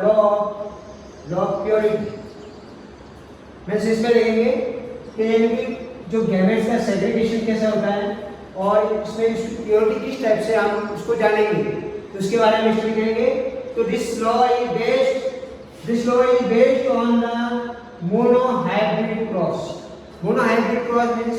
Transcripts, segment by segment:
Law of purity. Means इसमें देखेंगे कि जो गैमेट्स का सेग्रीगेशन कैसे होता है और इसमें प्योरिटी किस टाइप से हम उसको जानेंगे, तो उसके बारे में स्टडी करेंगे। तो this law is based on the monohybrid cross. Monohybrid cross means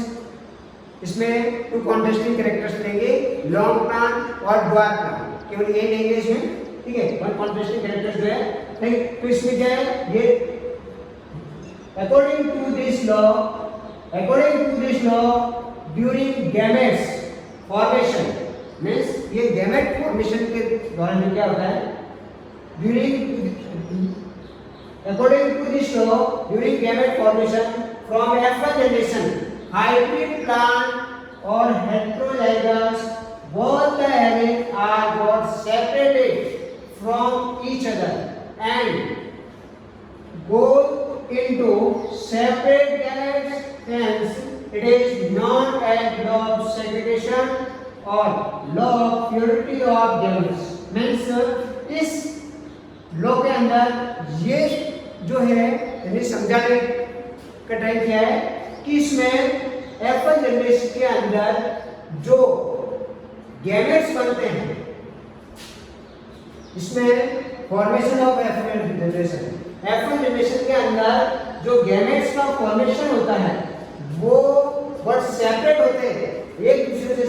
इसमें टू कॉन्ट्रास्टिंग कैरेक्टर्स लेंगे, लॉन्ग प्लांट और ड्वार्फ प्लांट, केवल ये लेंगे इसमें, ठीक है। वन कॉन्ट्रास्टिंग कैरेक्टर्स जो है, ठीक। तो इसमें क्या है, ये according to this law during gametes formation means ये गैमेट फॉर्मेशन के दौरान क्या होता है, according to this law during gamete formation from F1 generation hybrid plant or heterozygous both the alleles are got separated from each other and go into separate gametes, hence it is known as law of segregation or law of purity of gametes। means इस law के अंदर ये जो है यानी समझाने का try किया है कि इसमें F1 जनरेशन के अंदर जो गैमेट्स बनते हैं, इसमें फॉर्मेशन ऑफ F1 जनरेशन के अंदर जो गैमेट्स का फॉर्मेशन होता है वो बहुत सेपरेट होते हैं, एक दूसरे से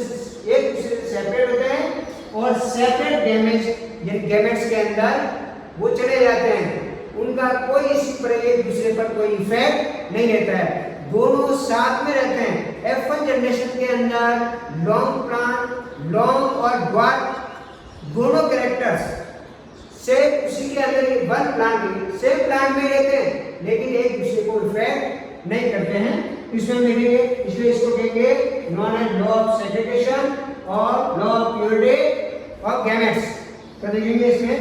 सेपरेट होते हैं और सेपरेट गैमेट्स के अंदर वो चले जाते हैं, उनका कोई इसी पर एक दूसरे पर कोई इफेक्ट नहीं रहता है, दोनों साथ में रहते हैं। F1 जनरेशन के अंदर लॉन्ग प्लांट, लॉन्ग और ड्वार्फ दोनों कैरेक्टर्स सेम उसी के अंदर वन प्लांट सेम प्लांट में रहते हैं लेकिन एक दूसरे को इफेक्ट नहीं करते हैं। इसमें देखेंगे, इसलिए इसको कहेंगे known as law of segregation और law of purity of gametes. तो देखेंगे इसमें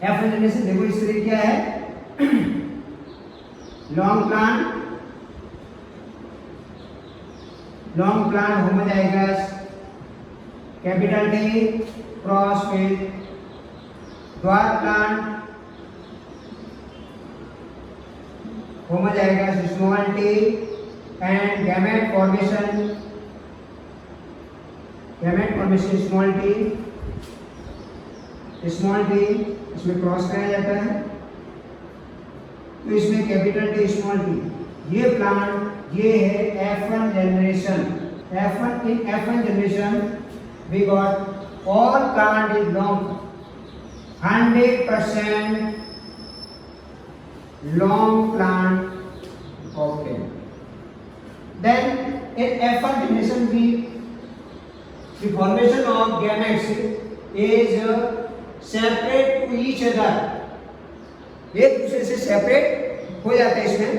F1 जनरेशन देखो इस तरह क्या है, long plant homozygous capital T cross with dwarf plant homozygous small t and gamete formation small t इसमें क्रॉस कराया जाता है, तो इसमें कैपिटल T स्मॉल t। ये प्लांट ये है F1 generation. F1 generation we got all plant is long 100% long plant obtained. Then in F1 generation the formation of gametes is separate to each other, एक दूसरे से separate हो जाते हैं, इसमें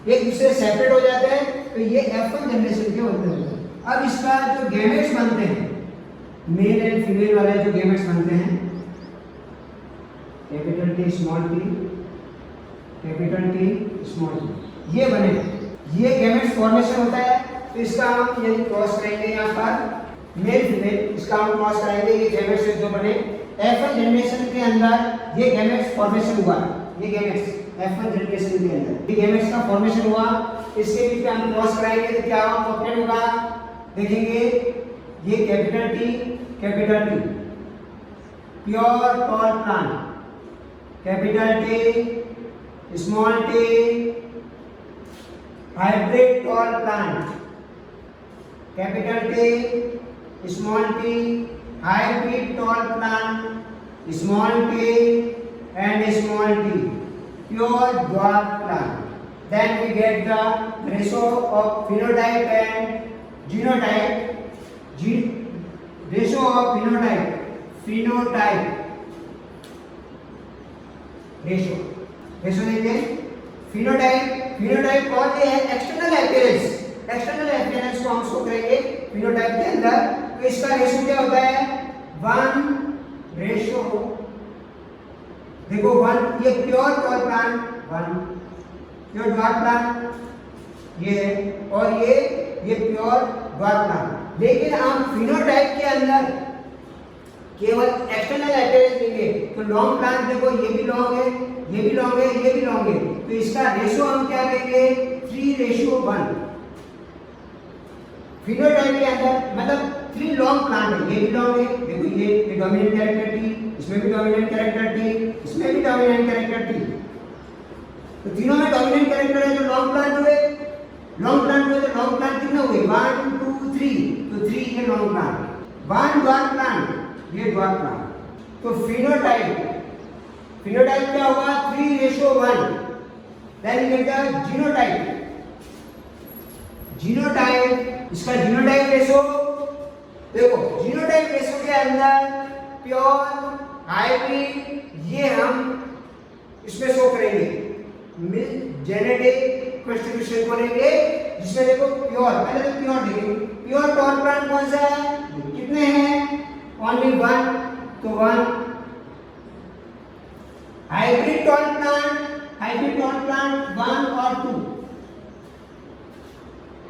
एक दूसरे से सेपरेट हो जाते हैं, तो ये F1 जनरेशन के होते हैं। अब इसका जो गैमेट्स बनते हैं, मेल एंड फीमेल वाले जो गैमेट्स बनते हैं, कैपिटल T स्मॉल t, ये बने, ये गैमेट्स फॉर्मेशन होता है। तो इसका हम यदि क्रॉस करेंगे यहाँ पर मेल फीमेल, इसका हम क्रॉस कराएंगे, ये गैमेट्स जो बने F1 जनरेशन के अंदर ये गैमेट्स फॉर्मेशन हुआ, ये गैमेट्स F1 जनरेशन के अंदर ये गैमेट्स का फॉर्मेशन हुआ, इसके बीच में हम क्रॉस कराएंगे तो क्या होगा, देखेंगे ये capital T pure tall plant, capital T small t hybrid tall plant, capital T small t hybrid tall plant small t and small t pure dwarf plant. Then we get the ratio of phenotype and genotype. Ratio of phenotype ratio देंगे। Phenotype कौन है, external appearance को हम show करेंगे phenotype के अंदर। तो इसका रेशियो क्या होता है, 1 रेशियो, देखो 1 ये pure tall plant 1, pure dwarf plant ये, और ये प्योर ड्वार्फ प्लांट। लेकिन हम फिनोटाइप के अंदर केवल एक्सटर्नल अटैच लेंगे तो लॉन्ग प्लांट देखो ये भी लॉन्ग है, ये भी लॉन्ग है, ये भी लॉन्ग है, तो इसका रेशो हम क्या लेंगे 3:1। फिनोटाइप के अंदर मतलब 3 लॉन्ग प्लांट है, ये भी लॉन्ग है, देखो ये डोमिनेंट कैरेक्टर टी, इसमें भी डोमिनेंट कैरेक्टर टी, इसमें भी डोमिनेंट कैरेक्टर टी, तो तीनों में डोमिनेंट कैरेक्टर है जो लॉन्ग प्लांट हुए। लॉन्ग प्लांट हुए तो लॉन्ग प्लांट कितने हुए 1 2 3, तो 3 ये लॉन्ग प्लांट, 1 डॉट प्लांट, ये डॉट प्लांट। तो फिनोटाइप क्या होगा 3:1। Then you get the genotype. Genotype, इसका जीनोटाइप रेशो देखो, जीनोटाइप रेशो के अंदर प्योर हाइब्रिड ये हम इसमें शो करेंगे, जेनेटिक कॉन्स्टिट्यूशन को लेंगे जिसमें देखो प्योर, पहले तो प्योर देखेंगे, प्योर टॉल प्लांट कौन सा है, कितने हैं ओनली 1, तो 1। हाइब्रिड टॉल प्लांट 1 और 2,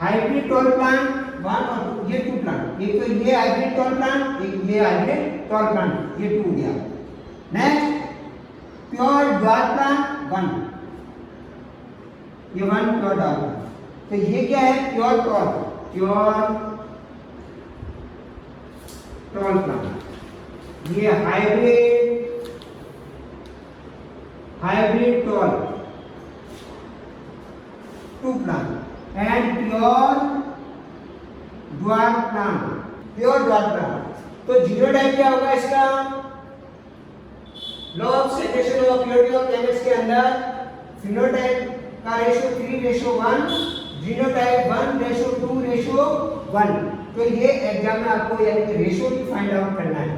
हाइब्रिड टॉल प्लांट 1 और 2, ये 2 प्लांट, एक तो ये हाइब्रिड टॉल प्लांट, एक ये हाइब्रिड टॉल प्लांट, ये 2 हो गया। नेक्स्ट प्योर ड्वार्फ प्लांट 1, ये 1 प्योर ड्वार्फ प्लांट, तो ये क्या है प्योर टॉल प्लांट, ये hybrid tall 2 plant and pure dwarf plant. तो जीनोटाइप क्या होगा इसका, law of separation of purity of gametes के अंदर फिनोटाइप का रेशो 3:1, जीनोटाइप 1:2:1। तो ये एग्जाम में आपको यानी कि रेशो भी फाइंड आउट करना है,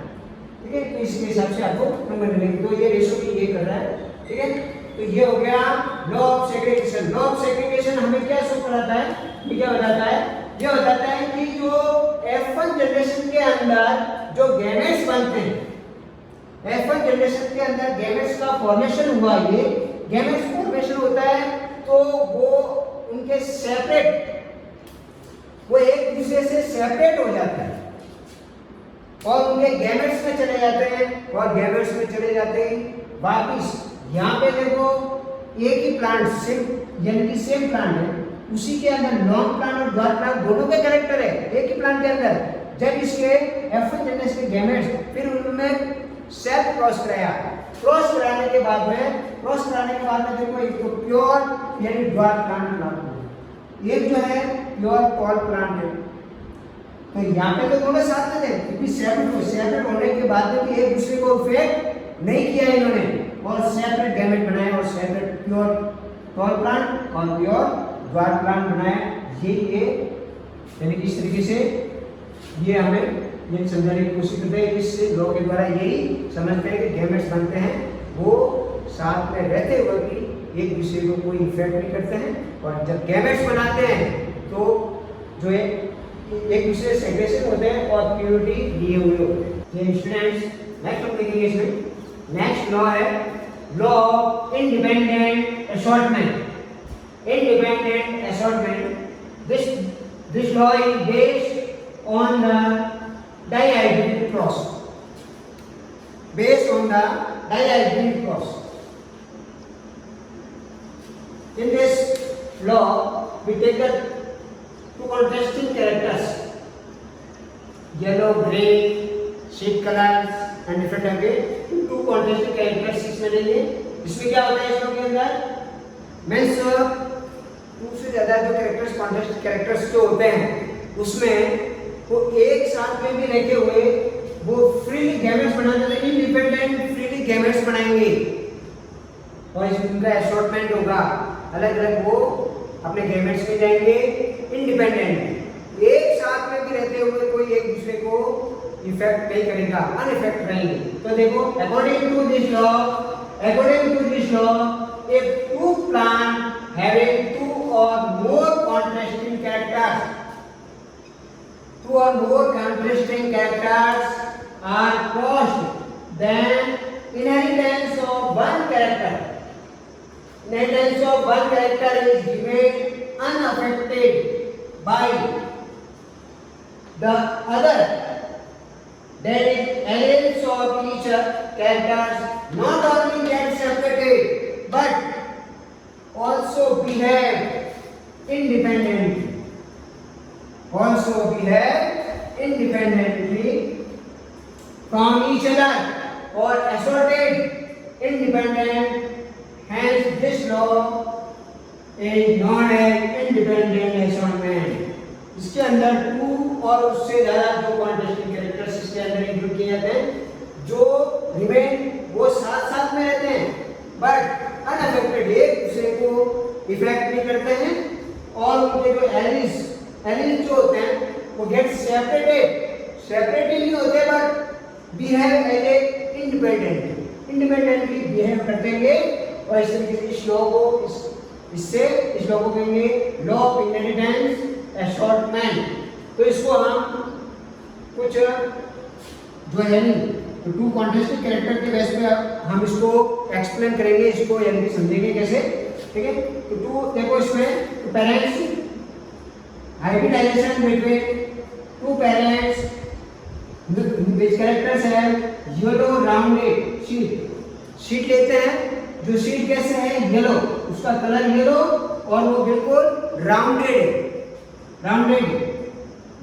ठीक है, तो इसके हिसाब से आपको नंबर मिलेंगे। तो ये रेशो भी ये कर रहा है, ठीक है, तो ये हो गया law of segregation. Law of segregation हमें क्या शो कराता है, ये क्या बताता है, ये बताता है कि जो F1 जनरेशन के अंदर जो गैमेट्स बनते हैं, F1 जनरेशन के अंदर गैमेट्स का फॉर्मेशन हुआ, ये गैमेट्स फॉर्मेशन होता है तो वो उनके सेपरेट, वो एक दूसरे से सेपरेट हो जाते हैं और उनके गैमेट्स में चले जाते हैं, और गैमेट्स में चले जाते हैं वापिस। यहाँ पे देखो एक ही प्लांट सेम यानी कि सेम प्लांट है, उसी के अंदर लॉन्ग प्लांट और डॉट प्लांट दोनों के कैरेक्टर है एक ही प्लांट के अंदर। जब इसके F1 जनरेशन के गैमेट्स फिर उनमें सेल्फ क्रॉस कराने के बाद में देखो एक तो प्योर यानी डॉट प्लांट, एक जो है प्योर टॉल प्लांट है। तो यहाँ पे तो दोनों साथ में थे, क्योंकि सेपरेट होने के बाद में भी एक दूसरे को इफेक्ट नहीं किया इन्होंने, और सेपरेट गैमेट बनाए और सेपरेट प्योर टॉल प्लांट और प्योर डॉट प्लांट बनाए। ये यानी इस तरीके से ये हमें ये समझाने की कोशिश करते हैं, इस लॉ के द्वारा यही समझते हैं कि गैमेट्स बनते हैं वो साथ में रहते हुए भी एक दूसरे को कोई इफेक्ट नहीं करते हैं, और जब गैमेट्स बनाते हैं तो जो है एक दूसरे से सेग्रेगेशन होते हैं और प्योरिटी लिए हुए होते हैं। तो स्टूडेंट्स नेक्स्ट हम देखेंगे इसमें, नेक्स्ट लॉ है law of independent assortment. This law is based on the dihybrid cross. In this law, we take the two contrasting characters, yellow, gray, shade colors and different type के two contrasting characters इसमें लेंगे। इसमें क्या होता है इस law के अंदर, means टू से ज्यादा जो कैरेक्टर्स कॉन्ट्रास्ट कैरेक्टर्स जो होते हैं उसमें वो एक साथ में भी रहते हुए वो फ्रीली गैमेट्स बनाने लगे, इंडिपेंडेंट फ्रीली गैमेट्स बनाएंगे और इसमें उनका असॉर्टमेंट होगा अलग अलग, वो अपने गैमेट्स में जाएंगे इंडिपेंडेंट, एक साथ में भी रहते हुए कोई एक दूसरे को इफेक्ट नहीं करेगा, अनइफेक्ट रहेंगे। तो देखो according to this law a two plant having two or more contrasting characters are crossed, then inheritance of one character is remained unaffected by the other that is alleles of each characters not only get separated but also behave independently from each other or assorted independent. Hence this law is known as independent assortment. इसके अंदर to और उससे ज्यादा जो contrasting characters इसके अंदर include किए जाते हैं, जो रिमेन वो साथ साथ में रहते हैं बट अनअफेक्टेड, एक दूसरे को इफेक्ट नहीं करते हैं, और उनके जो एलिस जो होते हैं वो गेट सेपरेटेड नहीं होते but behave as a independently behave करते हैं। और इस तरीके से इस लॉ को कहेंगे लॉ ऑफ इनहेरिटेंस असॉर्टमेंट। तो इसको हम कुछ जो है तो टू कॉन्ट्रास्टिंग कैरेक्टर के बेस पे हम इसको एक्सप्लेन करेंगे, इसको यानी कि समझेंगे कैसे, ठीक है। तो टू देखो इसमें तो parents hybridization between two parents which characters है येलो राउंडेड शीट लेते हैं, जो शीट कैसे है येलो, उसका कलर येलो और वो बिल्कुल राउंडेड।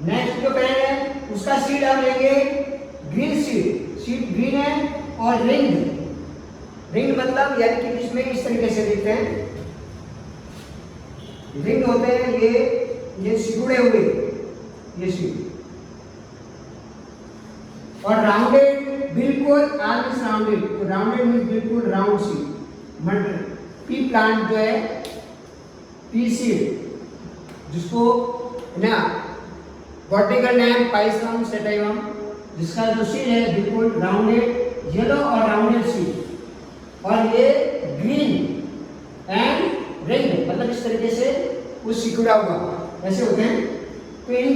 नेक्स्ट जो पेरेंट है उसका शीट आप लेंगे ग्रीन शीट ग्रीन है, और रिंग मतलब यानी कि इसमें इस तरीके से देखते हैं रिंग होते हैं, ये सिकुड़े हुए ये शीट, और राउंडेड बिल्कुल आर्म्स राउंडेड, तो राउंडेड मींस बिल्कुल राउंड शीट। मटर पी प्लांट जो है पी सीड, जिसको ना बॉटनिकल नेम पाइसम सेटाइवम, जिसका जो सीड है बिल्कुल राउंडेड येलो और राउंडेड सीड, और ये ग्रीन एंड रिंग मतलब इस तरीके से कुछ सिकुड़ा हुआ ऐसे होते हैं। तो इन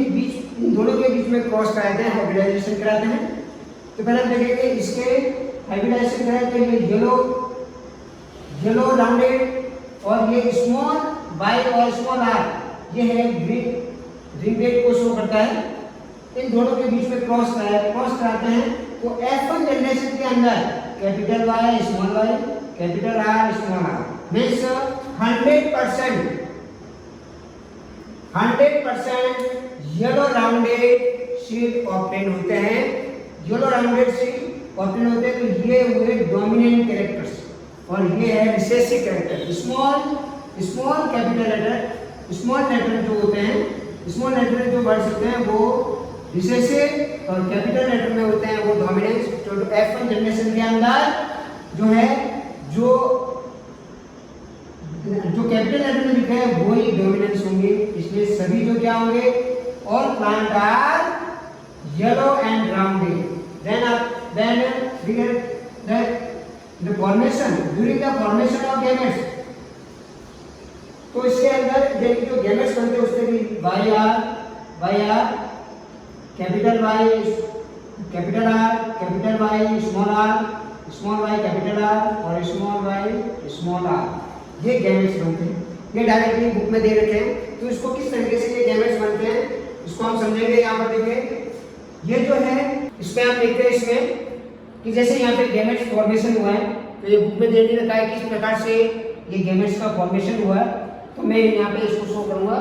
दोनों के बीच में क्रॉस कराते हैं, हाइब्रिडाइजेशन कराते हैं। तो पहले हम देखेंगे इसके हाइब्रिडाइजेशन कराते हैं, ये येलो राउंडेड और ये स्मॉल बाई और स्मॉल आर ये है ग्रीन रिंगेड को शो करता है। इन दोनों के बीच में क्रॉस कराते हैं। तो F1 जनरेशन के अंदर capital Y small y capital R small r means 100% yellow rounded sheet obtain होते हैं। येलो राउंडेड शीट ऑब्टेन होते हैं, तो ये हुए डोमिनेंट कैरेक्टर्स और ये है recessive character. Small capital letter small letter जो होते हैं, स्मॉल लेटर जो वर्ड्स होते हैं वो रिसेसिव और कैपिटल लेटर में होते हैं वो डोमिनेंस। तो F1 जनरेशन के अंदर जो है जो कैपिटल लेटर में लिखा है वो ही डोमिनेंस होंगे, इसलिए सभी जो क्या होंगे all plant are yellow and rounded. then we get the formation during the formation of gametes। तो इसके अंदर देखिए जो गैमेट्स बनते हैं उससे भी Y R capital Y capital R capital Y small Y capital R और स्मॉल वाई स्मॉल आर, ये गैमेट्स बनते हैं। ये डायरेक्टली बुक में दे रखे हैं। तो इसको किस तरीके से ये गैमेट्स बनते हैं इसको हम समझेंगे। यहाँ पर देखिए ये जो है इसमें आप देखते हैं इसमें कि जैसे यहाँ पे गैमेट्स फॉर्मेशन हुआ है, तो ये बुक में दे रखा है किस प्रकार से ये गैमेट्स का फॉर्मेशन हुआ है। तो मैं यहाँ पे इसको शो करूँगा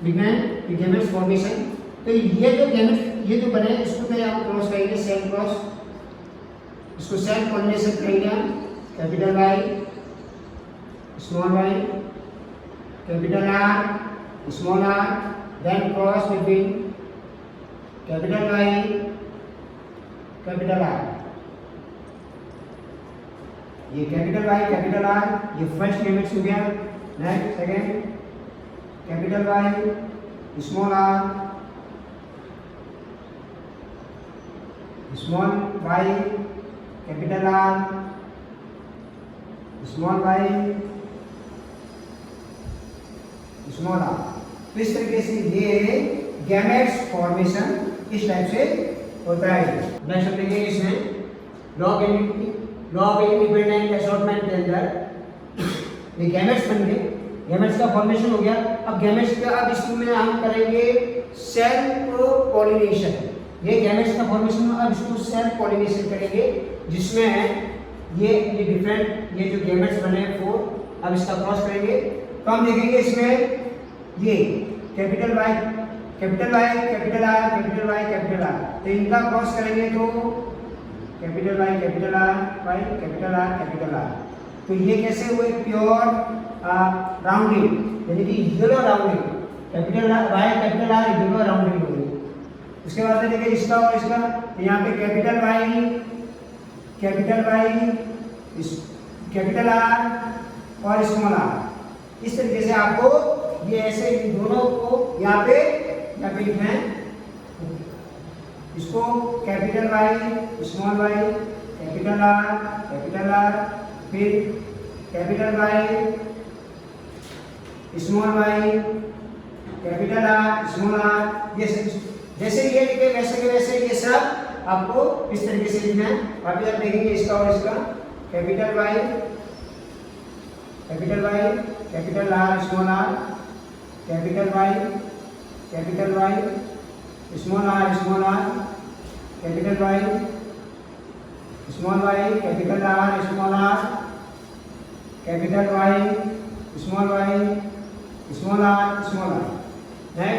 विज्ञान गैमेट्स फॉर्मेशन। तो ये जो गैमेट्स ये जो बने इसको पहले आप क्रॉस करेंगे, सेल क्रॉस, इसको सेल कॉम्बिनेशन करेंगे capital Y small Y capital R small R, then cross between capital Y capital R, ये कैपिटल वाई कैपिटल आर ये फर्स्ट गैमेट्स हो गया। Next second capital Y small R small Y capital R small Y small R. तो इस तरीके से ये gametes formation इस टाइप से होता है। नेक्स्ट देखेंगे इसमें लॉ ऑफ इंडिपेंडेंट असॉर्टमेंट के अंदर ये गैमेट्स बन गए, गैमेट्स का फॉर्मेशन हो गया। अब गैमेट्स का अब इसमें हम करेंगे सेल्फ पॉलिनेशन। ये गैमेट्स का फॉर्मेशन हुआ। अब इसको सेल्फ पॉलिनेशन करेंगे, जिसमें ये डिफरेंट ये जो गैमेट्स बने हैं 4, अब इसका क्रॉस करेंगे तो हम देखेंगे इसमें ये capital Y capital Y capital R capital Y capital R, तो इनका क्रॉस करेंगे तो capital Y capital R Y capital R capital R, तो ये कैसे हुए प्योर राउंडिंग, यानी कि yellow rounding, capital Y capital R yellow rounding हो गई। उसके बाद में देखिए इसका और इसका, तो यहाँ पे कैपिटल वाई कैपिटल आर और स्मॉल आर, इस तरीके से आपको ये ऐसे इन दोनों को यहाँ पे लिखना है। इसको capital Y small Y capital R फिर capital Y small Y capital R small R, ये जैसे ये लिखे वैसे के वैसे ये सब आपको इस तरीके से लिखना है। अभी आप देखेंगे इसका और इसका capital Y capital R small R capital Y small R capital Y small Y capital R small R capital Y small R small R है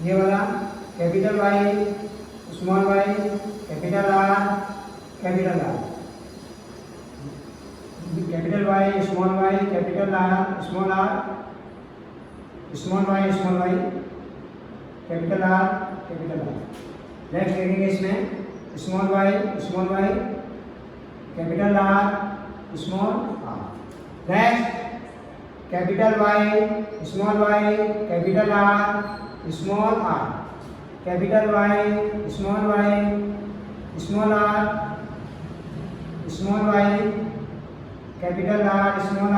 ये वाला capital Y small Y capital R capital R capital Y small Y capital R small Y capital R capital R. Next देखेंगे इसमें small Y capital R small R. Next capital Y small Y capital R small R capital Y small R capital R small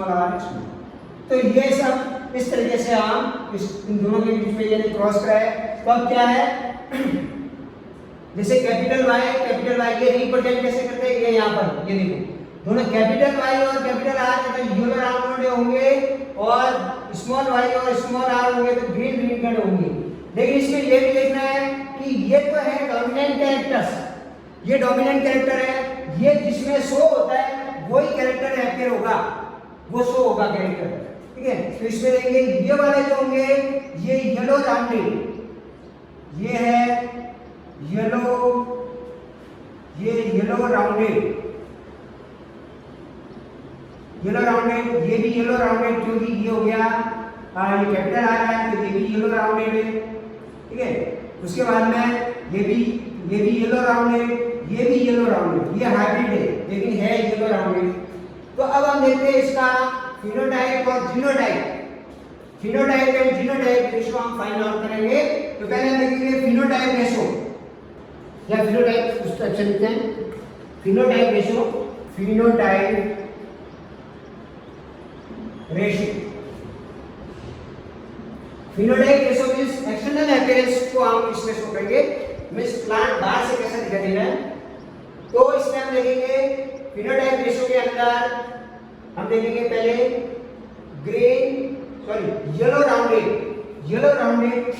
R. तो ये सब इस तरीके से हम इन दोनों के बीच में ये क्रॉस कराए तो अब क्या है जैसे कैपिटल वाई ये रिप्रेजेंट कैसे करते हैं, ये यहाँ पर ये देखो दोनों कैपिटल वाई और कैपिटल आर तो येलो राउंड होंगे और स्मॉल वाई और स्मॉल आर होंगे तो ग्रीन रिबन होंगे। लेकिन इसमें ये भी देखना है कि ये तो है डोमिनेंट कैरेक्टर्स, ये डोमिनेंट कैरेक्टर है, ये जिसमें शो होता है वही कैरेक्टर अपीयर होगा, वो शो होगा कैरेक्टर, ठीक है। तो इसमें देखेंगे ये वाले जो होंगे ये येलो राउंडेड, ये है येलो राउंडेड, ये भी येलो राउंडेड क्योंकि ये हो गया ये कैपिटल आ रहा है तो ये भी येलो राउंडेड है, ठीक है। उसके बाद में ये भी येलो राउंडेड, ये भी येलो राउंडेड, ये हाइब्रिड है लेकिन है येलो राउंडेड। तो अब हम देखते हैं इसका फिनोटाइप और जीनोटाइप एंड जीनोटाइप रेशो हम फाइंड आउट करेंगे। तो पहले हम देखेंगे फिनोटाइप रेशो या फिनोटाइप उसका अच्छा लिखते हैं phenotype ratio phenotype ratio means external appearance को हम इसमें शो करेंगे, मींस प्लांट बाहर से कैसा दिखाई दे रहा है। तो इसमें हम देखेंगे फिनोटाइप रेशो के अंदर हम देखेंगे पहले येलो राउंडेड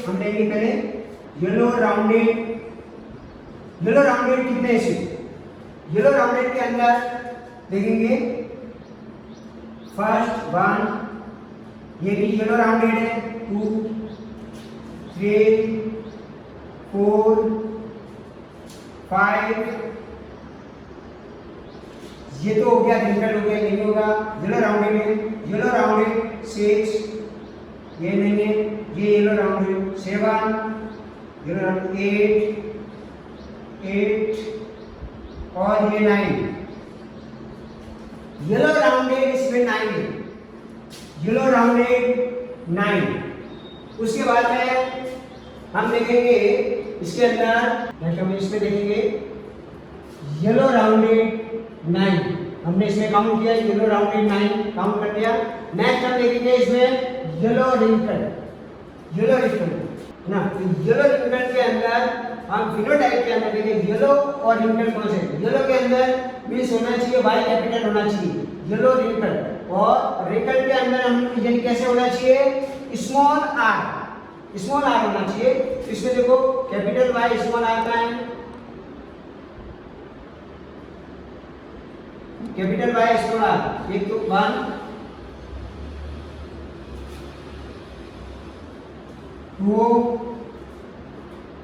हम देखेंगे पहले येलो राउंडेड कितने से येलो राउंडेड के अंदर देखेंगे फर्स्ट 1, ये भी येलो राउंडेड है 2 3 4 5, ये तो हो गया डिफरेंट हो गया, नहीं होगा येलो राउंडेड 6, ये नहीं है, ये येलो राउंडेड 7, येलो राउंडेड 8 और ये 9, येलो राउंडेड इसमें 9 है, येलो राउंडेड 9। उसके बाद में हम देखेंगे इसके अंदर नेक्स्ट हम इसमें देखेंगे येलो राउंडेड 9, हमने इसमें काउंट किया येलो राउंडेड 9 काउंट कर लिया। नेक्स्ट हम देखेंगे इसमें येलो रिंकल ना, तो येलो रिंकल के अंदर हम फिनोटाइप के अंदर देखेंगे येलो और रिंकल कौन से, येलो के अंदर मींस होना चाहिए वाई कैपिटल होना चाहिए येलो रिंकल, और रिंकल के अंदर हम यानी कैसे होना चाहिए स्मॉल आर होना चाहिए। इसमें देखो कैपिटल वाई स्मॉल आर का है, कैपिटल वाई स्मॉल आर, एक तो 1 2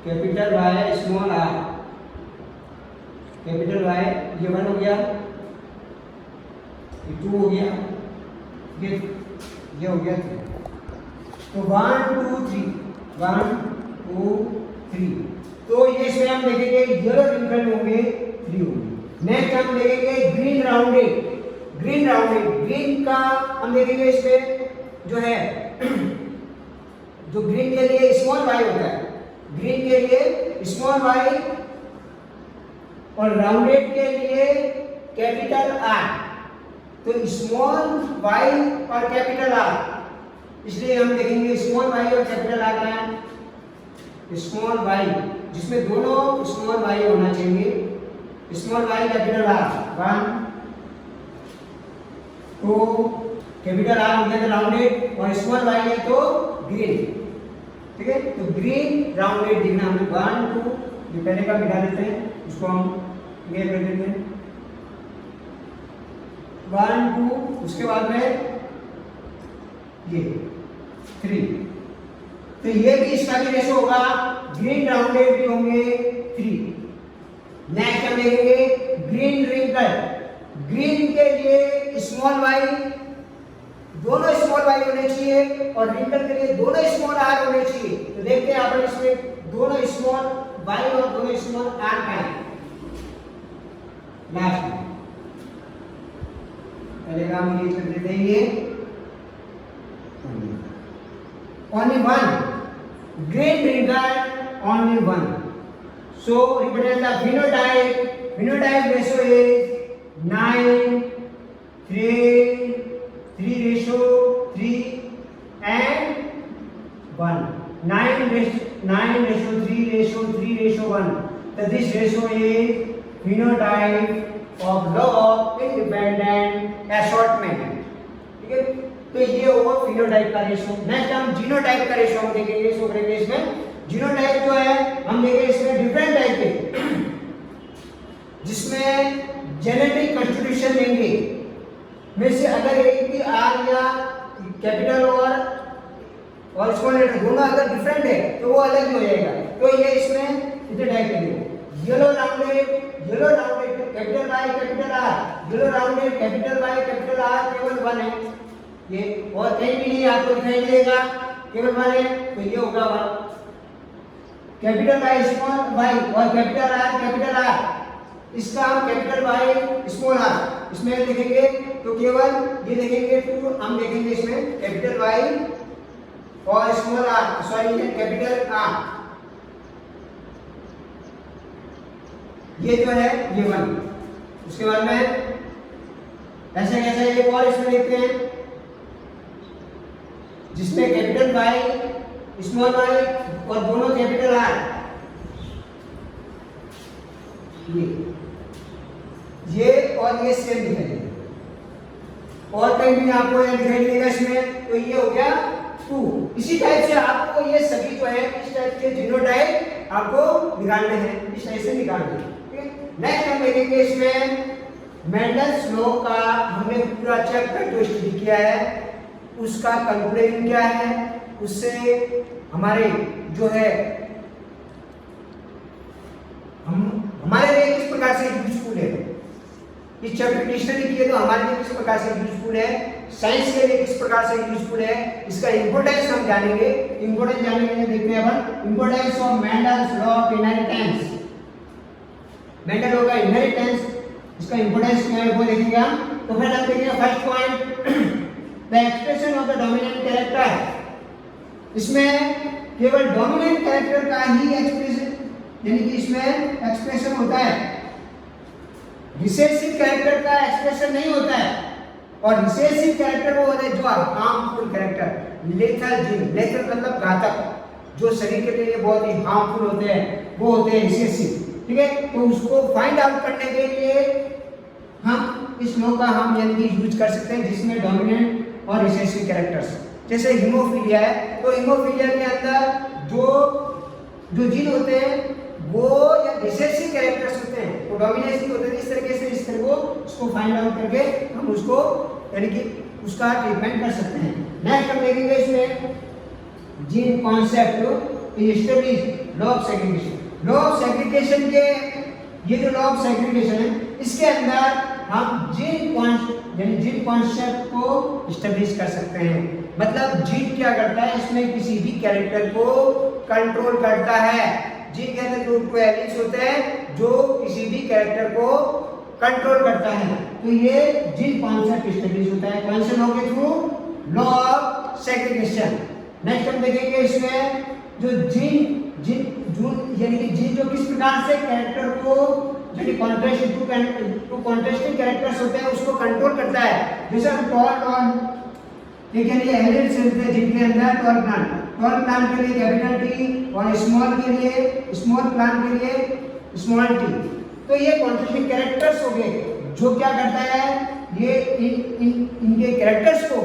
capital Y small R, capital Y ये 1 हो गया, ये 2 हो गया, ये हो गया 3। तो 1 2 3 1 2 3। तो ये इसमें हम देखेंगे येलो रिंकल होंगे 3 होंगे। नेक्स्ट हम देखेंगे ग्रीन राउंडेड, ग्रीन का हम देखेंगे इसमें जो है जो ग्रीन के लिए स्मॉल वाई होता है, ग्रीन के लिए स्मॉल वाई और राउंडेड के लिए कैपिटल आर। तो स्मॉल वाई और कैपिटल आर, इसलिए हम देखेंगे स्मॉल वाई और कैपिटल आर का है स्मॉल वाई, जिसमें दोनों स्मॉल वाई होना चाहिए, small Y capital R 1 2 capital R हो गया तो राउंडेड और स्मॉल वाई है तो ग्रीन, ठीक है। तो ग्रीन राउंडेड देखना हमें 1 2, जो पहले का मिटा देते हैं उसको हम ये कर देते हैं 1 2, उसके बाद में ये 3। तो ये भी इसका भी रेशो होगा, ग्रीन राउंडेड भी होंगे 3। नेक्स्ट हम देखेंगे ग्रीन रिंकल, ग्रीन के लिए स्मॉल वाई, दोनों स्मॉल वाई होने चाहिए और रिंकल के लिए दोनों स्मॉल आर होने चाहिए। तो देखते हैं अपन इसमें दोनों स्मॉल वाई और दोनों स्मॉल आर का है लास्ट में। पहले काम ये कर देते हैं, ये only one green wrinkle, only one. So represent the phenotype ratio is 9 3 ratio 3 and 1, 9 ratio 3 ratio 3 ratio 1. So this ratio is phenotype of law of independent assortment, ठीक है। तो ये होगा फिनोटाइप का रेशो। नेक्स्ट हम जीनोटाइप का ratio हम देखेंगे, सो करेंगे इसमें जीनोटाइप जो है हम देखेंगे इसमें डिफरेंट टाइप के, जिसमें जेनेटिक कॉन्स्टिट्यूशन लेंगे में से अगर एक की आर या कैपिटल और स्मॉल लेटर दोनों अगर डिफरेंट है तो वो अलग ही हो जाएगा। तो ये इसमें इतने टाइप के yellow rounded capital Y capital R, yellow rounded capital Y capital R केवल 1 है ये, और कहीं भी नहीं आपको दिखाई देगा, केवल 1 है। तो ये होगा 1 कैपिटल वाई स्मॉल वाई और कैपिटल आर, इसका हम कैपिटल वाई स्मॉल आर इसमें देखेंगे तो केवल ये देखेंगे 2, हम देखेंगे इसमें कैपिटल वाई और small R, sorry capital R, ये जो है ये 1। उसके बाद में ऐसे कैसे एक और इसमें देखते हैं जिसमें कैपिटल वाई स्मॉल वाई और दोनों कैपिटल आर, ये और ये सेम दिखाई देगा और कहीं भी आपको ये दिखाई देगा इसमें। तो ये हो गया 2। इसी टाइप से आपको ये सभी जो है इस टाइप के जीनोटाइप आपको निकालने हैं, इस टाइप से निकालने हैं, ठीक है। नेक्स्ट हम देखेंगे इसमें मेंडल्स लॉ का हमने पूरा चैप्टर जो स्टडी किया है उसका कंक्लूजन क्या है, उससे हमारे जो है हमारे लिए किस प्रकार से यूजफुल है, इस चैप्टर की स्टडी किए तो हमारे लिए किस प्रकार से यूजफुल है, साइंस के लिए किस प्रकार से यूजफुल है, इसका इंपॉर्टेंस हम जानेंगे। इंपॉर्टेंस जानने के लिए देखते हैं अपन importance of Mendel's law of inheritance. Mendel law का इनहेरिटेंस, इसका इंपॉर्टेंस क्या है वो देखेंगे हम। तो फिर हम देखेंगे first point the expression of the dominant character. इसमें केवल डोमिनेंट कैरेक्टर का ही एक्सप्रेशन, यानी कि इसमें एक्सप्रेशन होता है, रिसेसिव कैरेक्टर का एक्सप्रेशन नहीं होता है। और रिसेसिव कैरेक्टर वो होते हैं जो harmful character, lethal gene, lethal मतलब घातक, जो शरीर के लिए बहुत ही हार्मफुल होते हैं, वो होते हैं रिसेसिव, ठीक है। तो उसको फाइंड आउट करने के लिए हम इस लॉ का हम यानी कि यूज कर सकते हैं जिसमें डोमिनेंट और रिसेसिव कैरेक्टर्स जैसे हीमोफीलिया है, तो हीमोफीलिया के अंदर जो जीन होते हैं वो या रिसेसिव कैरेक्टर्स होते हैं, वो डोमिनेटिंग होते हैं। इस तरीके से इस तरह को उसको फाइंड आउट करके हम उसको यानी कि उसका ट्रीटमेंट कर सकते हैं। नेक्स्ट हम देखेंगे इसमें gene concept is establish law of segregation. Law of segregation के ये जो लॉ ऑफ सेग्रीगेशन है इसके अंदर हम जीन कॉन्सेप्ट को एस्टैब्लिश कर सकते हैं। मतलब जीन क्या करता है, इसमें किसी भी कैरेक्टर को कंट्रोल करता है। जीन के अंदर जो कोई एलिमेंट्स होते हैं जो किसी भी कैरेक्टर को कंट्रोल करता है, तो ये जीन कॉन्सेप्ट एस्टैब्लिश होता है कौन से लॉ के through, law of segregation. Next हम देखेंगे इसमें जो जीन यानी कि जीन जो किस प्रकार से कैरेक्टर को यानी कॉन्ट्रास्टिंग कैरेक्टर्स होते हैं उसको कंट्रोल करता है। जैसे टॉल और ठीक है, ये एलिमेंट्स होते हैं जिनके अंदर टॉल प्लांट के लिए कैपिटल टी और स्मॉल प्लांट के लिए स्मॉल टी। तो ये कॉन्ट्रास्टिंग कैरेक्टर्स हो गए जो क्या करता है, ये इनके कैरेक्टर्स को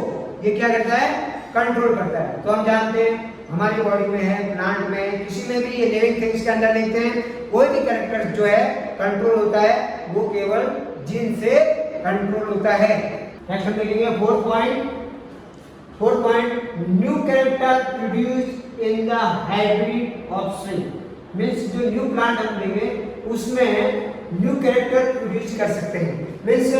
ये क्या करता है, कंट्रोल करता है। तो हम जानते हैं हमारी बॉडी में है, प्लांट में, किसी में भी ये लिविंग थिंग्स के अंदर देखते हैं कोई भी कैरेक्टर जो है कंट्रोल होता है वो केवल जीन से कंट्रोल होता है। नेक्स्ट हम देखेंगे fourth point new character produce in the hybrid offspring. Means जो न्यू प्लांट हम लेंगे उसमें न्यू कैरेक्टर प्रोड्यूस कर सकते हैं। मींस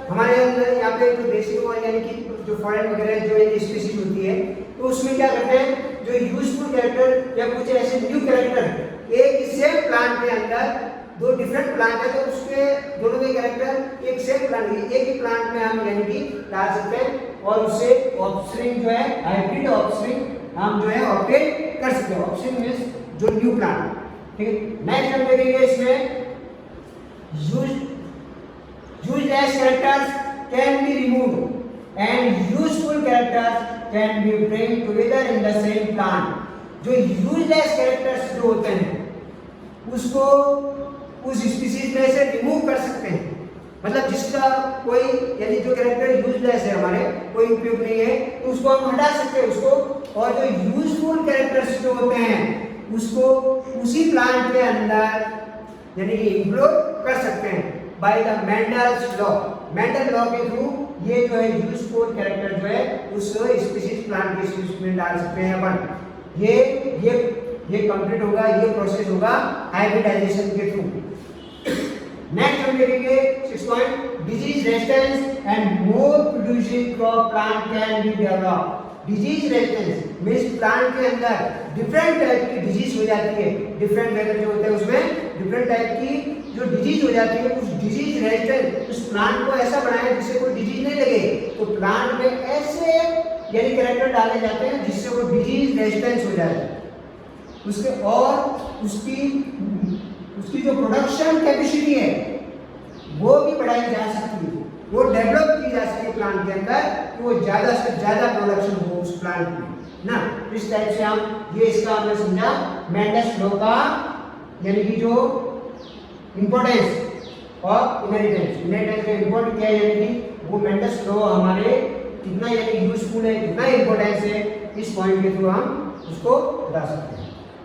हमारे अंदर यहाँ पे जो देसी यानी कि जो फॉरेन वगैरह जो एक स्पीशीज होती है तो उसमें क्या करते हैं, जो यूजफुल कैरेक्टर या कुछ ऐसे न्यू कैरेक्टर एक सेम प्लांट के अंदर दो डिफरेंट प्लांट है तो उसके दोनों के कैरेक्टर एक सेम प्लांट एक ही प्लांट में हम यानी कि डाल सकते हैं और उससे ऑफस्प्रिंग जो है हाइब्रिड ऑफस्प्रिंग हम जो है ऑब्टेन कर सकते हैं। ऑफस्प्रिंग मींस जो न्यू प्लांट, ठीक है। नेक्स्ट हम देखेंगे इसमें used as characters can be removed and useful characters can be bring together in the same plant। जो used as characters जो होते हैं उसको उस स्पीशीज में से रिमूव कर सकते हैं। मतलब जिसका कोई यानी जो कैरेक्टर यूजलेस है हमारे कोई उपयोग नहीं है तो उसको हम हटा सकते हैं उसको, और जो यूजफुल कैरेक्टर्स जो होते हैं उसको उसी प्लांट के अंदर यानी कि इंक्लूड कर सकते हैं by the Mendel's law. Mendel law के थ्रू ये जो है यूजफुल कैरेक्टर जो है उस स्पीशीज प्लांट के स्पीशीज में डाल सकते हैं अपन। ये कंप्लीट होगा, ये प्रोसेस होगा हाइब्रिडाइजेशन के थ्रू। नेक्स्ट हम देखेंगे 6 point disease resistance and more producing crop plant can be developed. Disease resistance means plant के अंदर डिफरेंट टाइप की डिजीज हो जाती है, डिफरेंट वेदर जो होते हैं उसमें डिफरेंट टाइप की जो डिजीज हो जाती है, उस डिजीज रेजिस्टेंस उस प्लांट को ऐसा बनाया जिससे कोई डिजीज नहीं लगे। तो प्लांट में ऐसे यानी कैरेक्टर डाले जाते हैं जिससे वो डिजीज रेजिस्टेंस हो जाए उसके, और उसकी जो प्रोडक्शन कैपेसिटी है वो भी बढ़ाई जा सकती है, वो डेवलप की जा सकती है प्लांट के अंदर कि वो ज़्यादा से ज़्यादा प्रोडक्शन हो उस प्लांट में ना। इस टाइप से हम ये इसका हमने समझा मेंडल्स लॉ का यानी कि जो इम्पोर्टेंस और इनहेरिटेंस का इम्पोर्टेंट क्या है यानी कि वो मेंडल्स लॉ हमारे कितना यानी यूजफुल है, कितना इम्पोर्टेंस है, इस पॉइंट के थ्रू हम उसको बता सकते हैं।